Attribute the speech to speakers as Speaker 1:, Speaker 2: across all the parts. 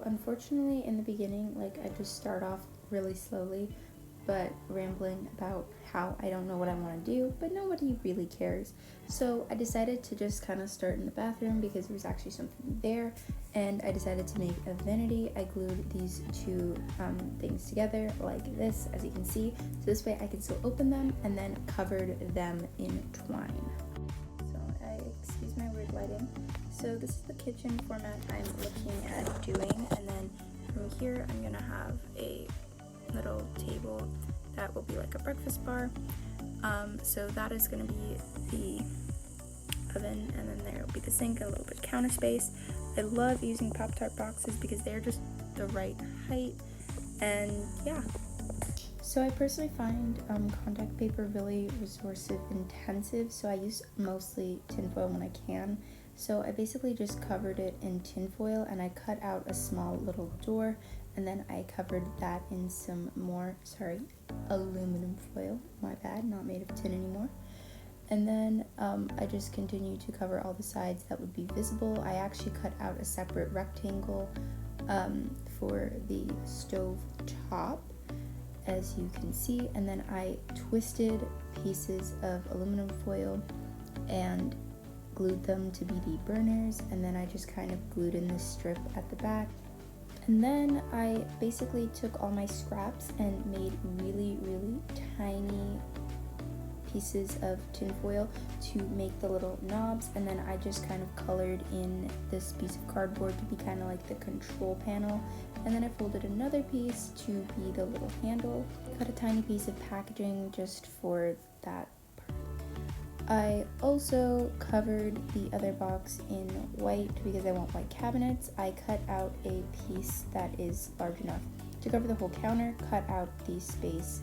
Speaker 1: unfortunately in the beginning, like, I just start off really slowly, but rambling about how I don't know what I want to do, but nobody really cares. So I decided to just kind of start in the bathroom because there was actually something there, and I decided to make a vanity. I glued these two things together like this, as you can see, so this way I can still open them, and then covered them in twine. So excuse my weird lighting. So this is the kitchen format I'm looking at doing, and then from here I'm gonna have a little table that will be like a breakfast bar. So that is going to be the oven, and then there will be the sink and a little bit of counter space. I love using Pop-Tart boxes because they're just the right height, and yeah. So I personally find contact paper really resource intensive, so I use mostly tinfoil when I can. So I basically just covered it in tinfoil, and I cut out a small little door, and then I covered that in some more, aluminum foil, my bad, not made of tin anymore. And then I just continued to cover all the sides that would be visible. I actually cut out a separate rectangle for the stove top, as you can see, and then I twisted pieces of aluminum foil and glued them to be the burners, and then I just kind of glued in this strip at the back. And then I basically took all my scraps and made really tiny pieces of tinfoil to make the little knobs, and then I just kind of colored in this piece of cardboard to be kind of like the control panel, and then I folded another piece to be the little handle. Cut a tiny piece of packaging just for that. I also covered the other box in white because I want white cabinets. I cut out a piece that is large enough to cover the whole counter, cut out the space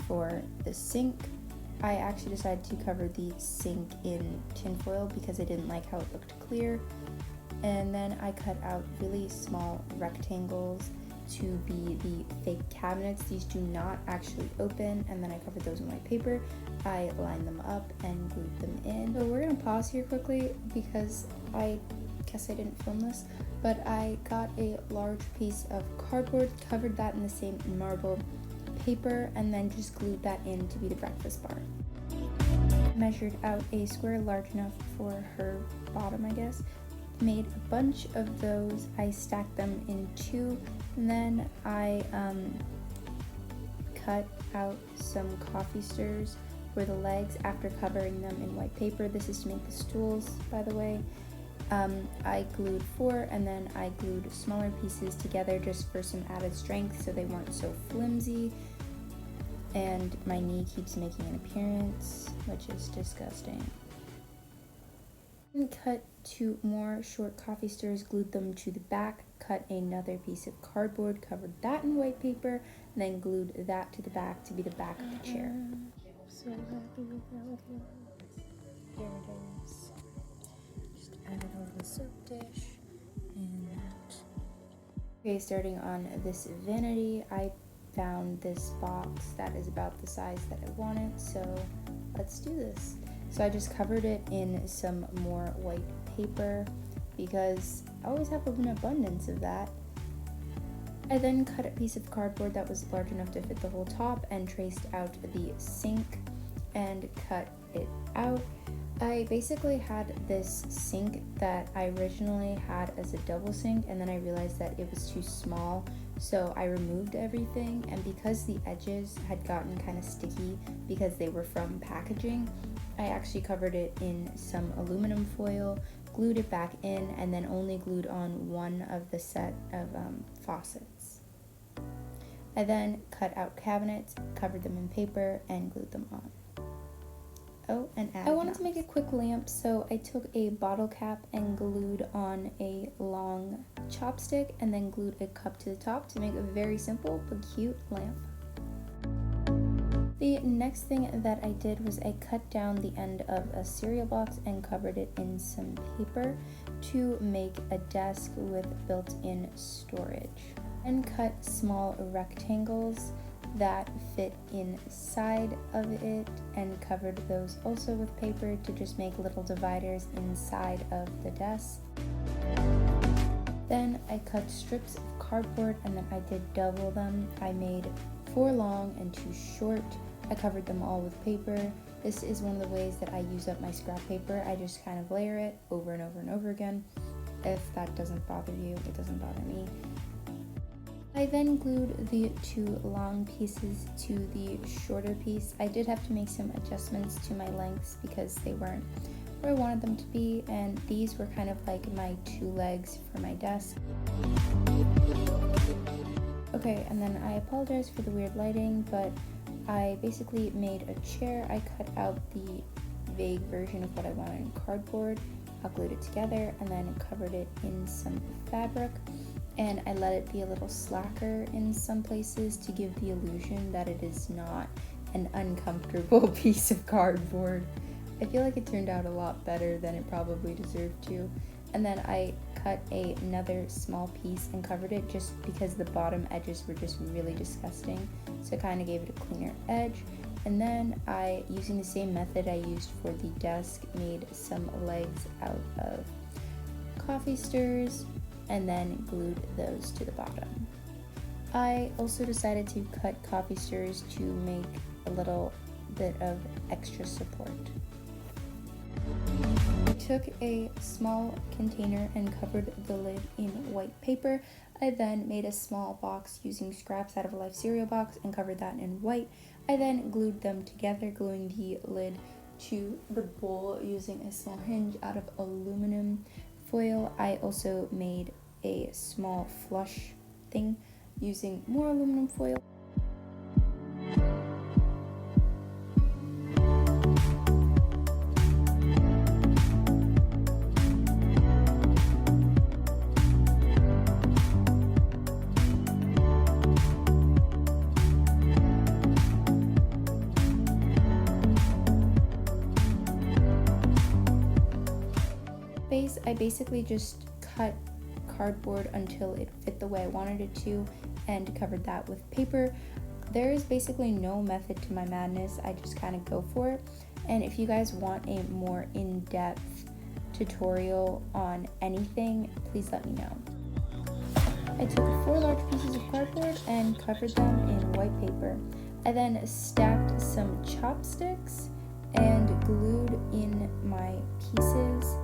Speaker 1: for the sink. I actually decided to cover the sink in tinfoil because I didn't like how it looked clear. And then I cut out really small rectangles to be the fake cabinets. These do not actually open, and then I covered those in white paper. I lined them up and glued them in. So we're gonna pause here quickly because I guess I didn't film this, but I got a large piece of cardboard, covered that in the same marble paper, and then just glued that in to be the breakfast bar. Measured out a square large enough for her bottom, I guess. Made a bunch of those. I stacked them in two, and then I cut out some coffee stirs for the legs after covering them in white paper. This is to make the stools, by the way. I glued 4, and then I glued smaller pieces together just for some added strength so they weren't so flimsy. And my knee keeps making an appearance, which is disgusting. Cut 2 more short coffee stirs, glued them to the back, cut another piece of cardboard, covered that in white paper, and then glued that to the back to be the back of the chair. So happy with that little. Here it is. Just added a little soap dish and that. Okay, starting on this vanity, I found this box that is about the size that I wanted, so let's do this. So I just covered it in some more white paper because I always have an abundance of that. I then cut a piece of cardboard that was large enough to fit the whole top and traced out the sink and cut it out. I basically had this sink that I originally had as a double sink, and then I realized that it was too small, so I removed everything, and because the edges had gotten kind of sticky because they were from packaging, I actually covered it in some aluminum foil, glued it back in, and then only glued on one of the set of faucets. I then cut out cabinets, covered them in paper, and glued them on. Oh, and I wanted to make a quick lamp, so I took a bottle cap and glued on a long chopstick, and then glued a cup to the top to make a very simple but cute lamp. The next thing that I did was I cut down the end of a cereal box and covered it in some paper to make a desk with built-in storage. And cut small rectangles that fit inside of it and covered those also with paper to just make little dividers inside of the desk. Then I cut strips of cardboard and then I did double them. I made 4 long and 2 short. I covered them all with paper. This is one of the ways that I use up my scrap paper. I just kind of layer it over and over and over again. If that doesn't bother you, it doesn't bother me. I then glued the 2 long pieces to the shorter piece. I did have to make some adjustments to my lengths because they weren't where I wanted them to be, and these were kind of like my 2 legs for my desk. Okay, and then I apologize for the weird lighting, but I basically made a chair. I cut out the vague version of what I wanted in cardboard. I glued it together and then covered it in some fabric, and I let it be a little slacker in some places to give the illusion that it is not an uncomfortable piece of cardboard. I feel like it turned out a lot better than it probably deserved to. And then I cut another small piece and covered it just because the bottom edges were just really disgusting. So I kind of gave it a cleaner edge. And then I, using the same method I used for the desk, made some legs out of coffee stirs and then glued those to the bottom. I also decided to cut coffee stirs to make a little bit of extra support. I took a small container and covered the lid in white paper. I then made a small box using scraps out of a Life cereal box and covered that in white. I then glued them together, gluing the lid to the bowl using a small hinge out of aluminum foil. I also made a small flush thing using more aluminum foil. I basically just cut cardboard until it fit the way I wanted it to and covered that with paper. There is basically no method to my madness. I just kind of go for it. And if you guys want a more in-depth tutorial on anything, please let me know. I took 4 large pieces of cardboard and covered them in white paper. I then stacked some chopsticks and glued in my pieces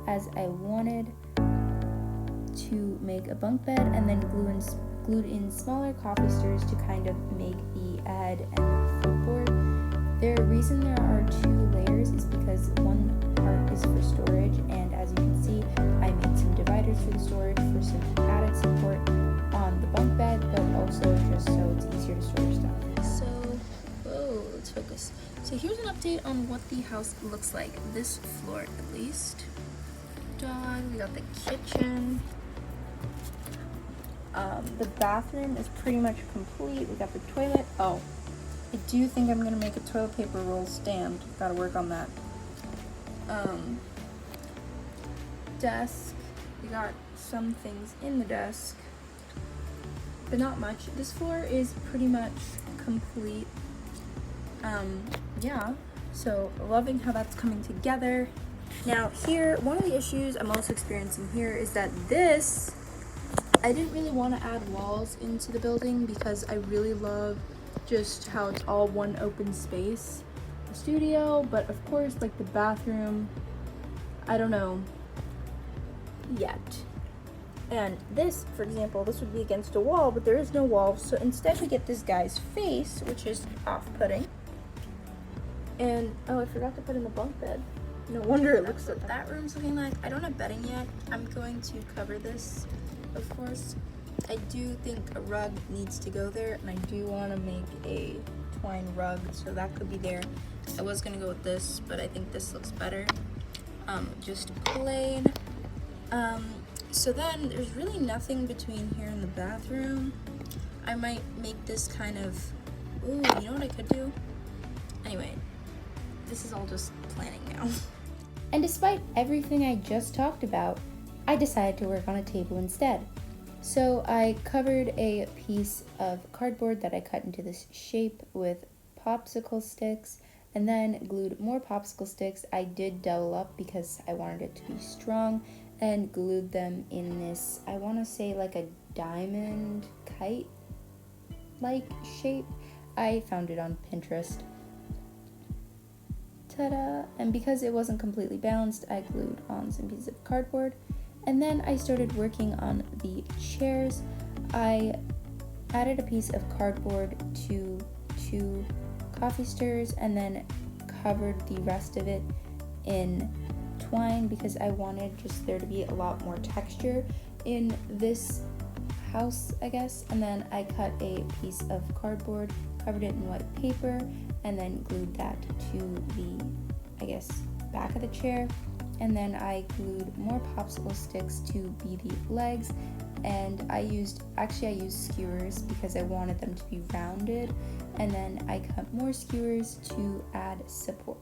Speaker 1: as I wanted to make a bunk bed, and then glued in smaller coffee stirs to kind of make the head and the footboard. The reason there are 2 layers is because one part is for storage, and as you can see, I made some dividers for the storage for some added support on the bunk bed, but also just so it's easier to store stuff. Let's focus. So here's an update on what the house looks like, this floor at least. We got the kitchen. The bathroom is pretty much complete. We got the toilet. Oh, I do think I'm gonna make a toilet paper roll stand. Gotta work on that. Desk. We got some things in the desk, but not much. This floor is pretty much complete. Yeah. So loving how that's coming together. Now here, one of the issues I'm also experiencing here is that I didn't really want to add walls into the building because I really love just how it's all one open space. The studio, but of course like the bathroom, I don't know yet. And this, for example, this would be against a wall, but there is no wall, so instead we get this guy's face, which is off-putting. And, oh, I forgot to put in the bunk bed. No wonder it looks like that room's looking like. I don't have bedding yet. I'm going to cover this, of course. I do think a rug needs to go there, and I do want to make a twine rug, so that could be there. I was going to go with this, but I think this looks better. Just plain. So then there's really nothing between here and the bathroom. I might make this kind of, ooh, you know what I could do? Anyway, this is all just planning now. And despite everything I just talked about, I decided to work on a table instead. So I covered a piece of cardboard that I cut into this shape with popsicle sticks, and then glued more popsicle sticks. I did double up because I wanted it to be strong, and glued them in this, I want to say like a diamond kite like shape. I found it on Pinterest. Ta-da! And because it wasn't completely balanced, I glued on some pieces of cardboard. And then I started working on the chairs. I added a piece of cardboard to 2 coffee stirrers and then covered the rest of it in twine because I wanted just there to be a lot more texture in this house, I guess. And then I cut a piece of cardboard, covered it in white paper, and then glued that to the, I guess, back of the chair. And then I glued more popsicle sticks to be the legs, and I used skewers because I wanted them to be rounded, and then I cut more skewers to add support.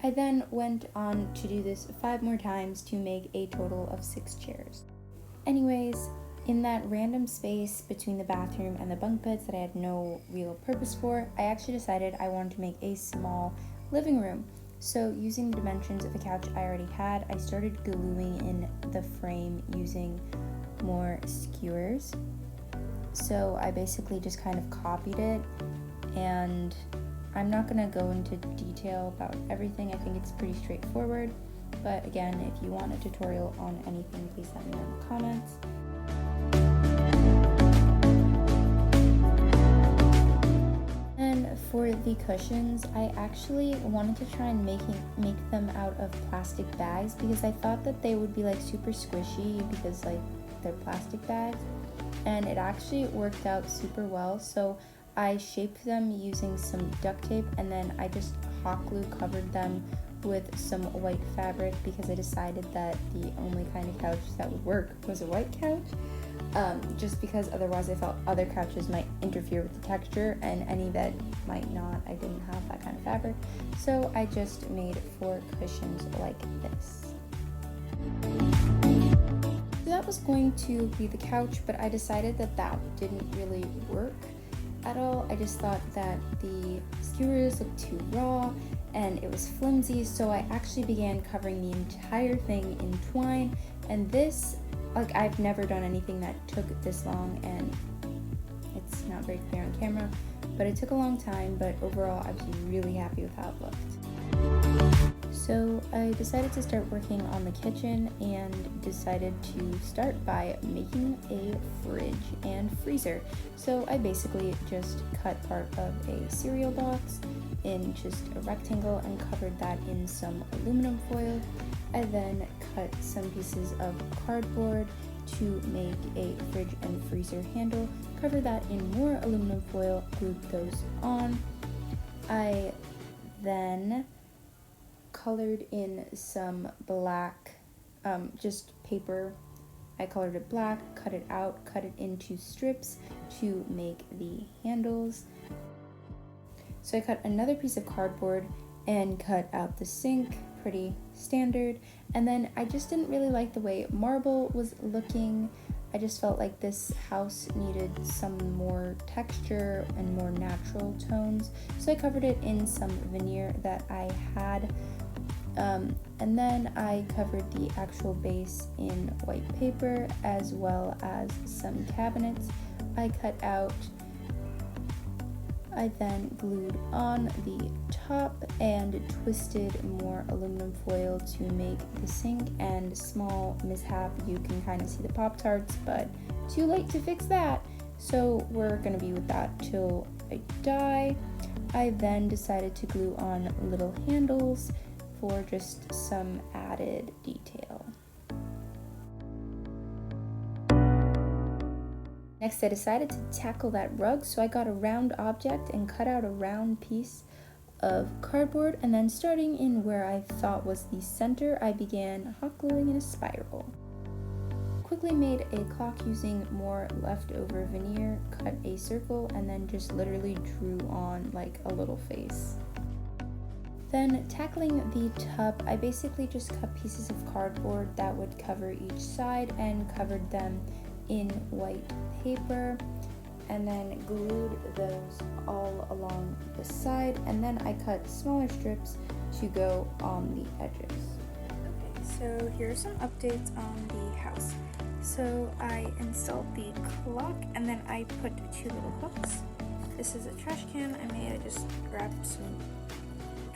Speaker 1: I then went on to do this 5 more times to make a total of 6 chairs. Anyways, in that random space between the bathroom and the bunk beds that I had no real purpose for, I actually decided I wanted to make a small living room. So using the dimensions of the couch I already had, I started gluing in the frame using more skewers. So I basically just kind of copied it, and I'm not going to go into detail about everything. I think it's pretty straightforward. But again, if you want a tutorial on anything, please let me know in the comments. And for the cushions, I actually wanted to try and make them out of plastic bags because I thought that they would be like super squishy because like they're plastic bags, and it actually worked out super well. So I shaped them using some duct tape, and then I just hot glue covered them with some white fabric because I decided that the only kind of couch that would work was a white couch, just because otherwise I felt other couches might interfere with the texture, and any that might not, I didn't have that kind of fabric. So I just made 4 cushions like this. So that was going to be the couch, but I decided that didn't really work at all. I just thought that the skewers looked too raw and it was flimsy, so I actually began covering the entire thing in twine. And this, like, I've never done anything that took this long, and it's not very clear on camera, but it took a long time. But overall, I was really happy with how it looked. So I decided to start working on the kitchen and decided to start by making a fridge and freezer. So I basically just cut part of a cereal box in just a rectangle and covered that in some aluminum foil. I then cut some pieces of cardboard to make a fridge and freezer handle, covered that in more aluminum foil, glued those on. I then colored in some black, just paper. I colored it black, cut it out, cut it into strips to make the handles. So I cut another piece of cardboard and cut out the sink, pretty standard. And then I just didn't really like the way marble was looking. I just felt like this house needed some more texture and more natural tones. So I covered it in some veneer that I had. And then I covered the actual base in white paper as well as some cabinets I cut out. I then glued on the top and twisted more aluminum foil to make the sink, and small mishap, you can kind of see the Pop-Tarts, but too late to fix that. So we're gonna be with that till I die. I then decided to glue on little handles for just some added detail. Next, I decided to tackle that rug, so I got a round object and cut out a round piece of cardboard, and then starting in where I thought was the center, I began hot gluing in a spiral. Quickly made a clock using more leftover veneer, cut a circle, and then just literally drew on like a little face. Then tackling the tub, I basically just cut pieces of cardboard that would cover each side and covered them in white paper, and then glued those all along the side, and then I cut smaller strips to go on the edges.
Speaker 2: Okay,
Speaker 1: So here are some updates on the house. So I installed the clock and then I put 2 little hooks. This is a trash can I made. I just grabbed some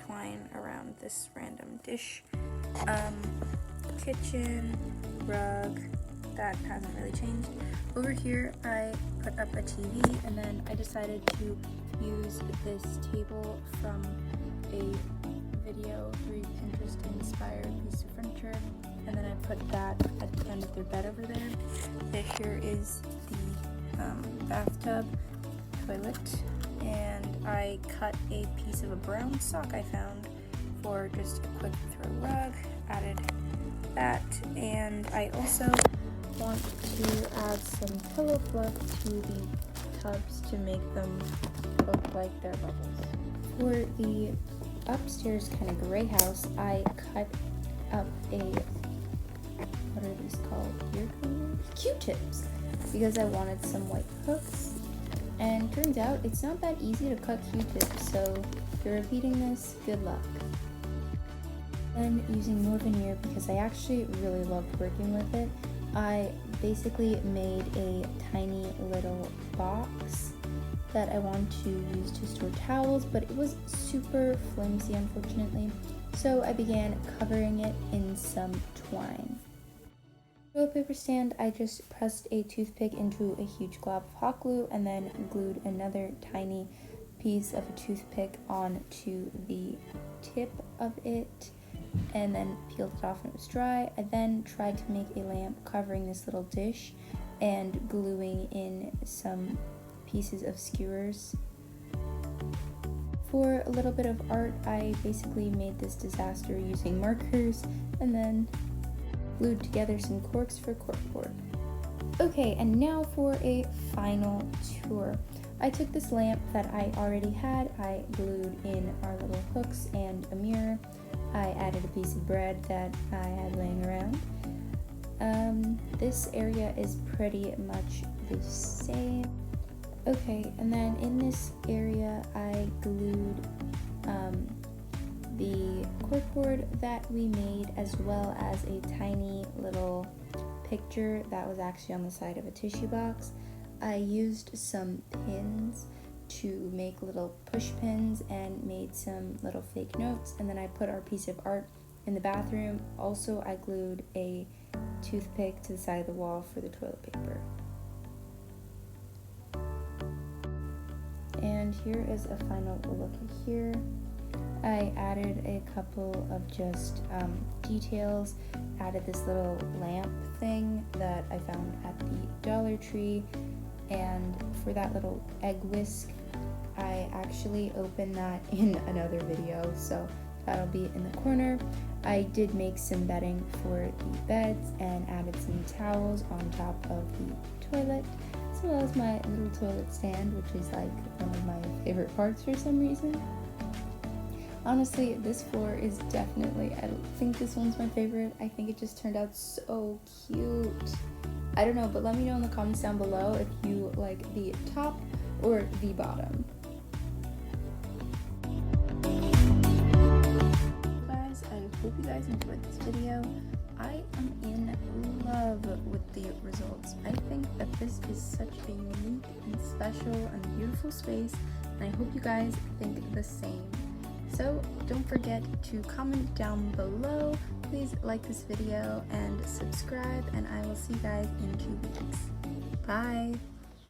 Speaker 1: twine around this random dish. Kitchen, rug, that hasn't really changed. Over here I put up a TV and then I decided to use this table from a video through Pinterest inspired piece of furniture, and then I put that at the end of their bed over there. Here is the bathtub, toilet, and I cut a piece of a brown sock I found for just a quick throw rug, added that, and I also want to add some pillow fluff to the tubs to make them look like they're bubbles. For the upstairs kind of gray house, I cut up what are these called? Ear cleaners? Q-tips, because I wanted some white hooks. And turns out it's not that easy to cut Q-tips, so if you're repeating this, good luck. Then using more veneer, because I actually really loved working with it, I basically made a tiny little box that I wanted to use to store towels, but it was super flimsy, unfortunately. So I began covering it in some twine. Toilet paper stand, I just pressed a toothpick into a huge glob of hot glue and then glued another tiny piece of a toothpick onto the tip of it and then peeled it off when it was dry. I then tried to make a lamp covering this little dish and gluing in some pieces of skewers. For a little bit of art, I basically made this disaster using markers and then glued together some corks for corkboard. Okay, and now for a final tour. I took this lamp that I already had, I glued in our little hooks and a mirror. I added a piece of bread that I had laying around. This area is pretty much the same. Okay, and then in this area I glued the corkboard that we made, as well as a tiny little picture that was actually on the side of a tissue box. I used some pins to make little push pins and made some little fake notes, and then I put our piece of art in the bathroom. Also, I glued a toothpick to the side of the wall for the toilet paper. And here is a final look at here. I added a couple of just details, added this little lamp thing that I found at the Dollar Tree, and for that little egg whisk, I actually opened that in another video, so that'll be in the corner. I did make some bedding for the beds and added some towels on top of the toilet, as well as my little toilet stand, which is like one of my favorite parts for some reason. Honestly, this floor is definitely, I don't think this one's my favorite. I think it just turned out so cute. I don't know, but let me know in the comments down below if you like the top or the bottom. Guys, I hope you guys enjoyed this video. I am in love with the results. I think that this is such a unique and special and beautiful space, and I hope you guys think the same. So don't forget to comment down below. Please like this video and subscribe, and I will see you guys in 2 weeks. Bye!